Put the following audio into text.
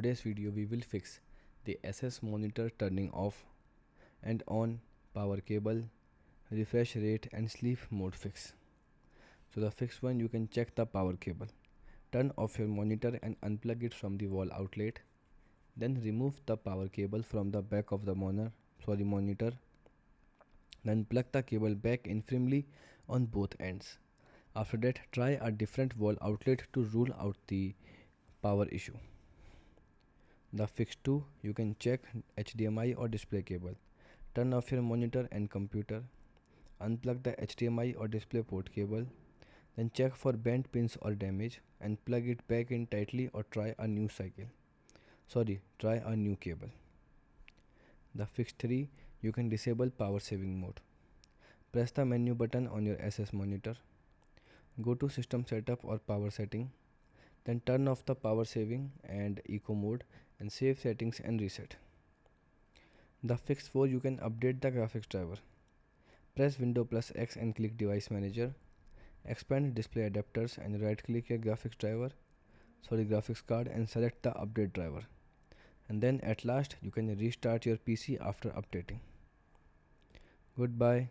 Today's video we will fix the ASUS monitor turning off and on power cable, refresh rate and sleep mode fix. So the fix one, you can check the power cable. Turn off your monitor and unplug it from the wall outlet. Then remove the power cable from the back of the monitor. Then plug the cable back in firmly on both ends. After that, try a different wall outlet to rule out the power issue. The fix 2, you can check HDMI or display cable. Turn off your monitor and computer. Unplug the HDMI or display port cable. Then check for bent pins or damage and plug it back in tightly or try a new cable. The fix 3, you can disable power saving mode. Press the menu button on your ASUS monitor. Go to system setup or power setting. Then turn off the power saving and eco mode and save settings and reset. The fix 4, you can update the graphics driver. Press Windows plus X and click device manager. Expand display adapters and right click your graphics card and select the update driver. And then at last you can restart your PC after updating. Goodbye.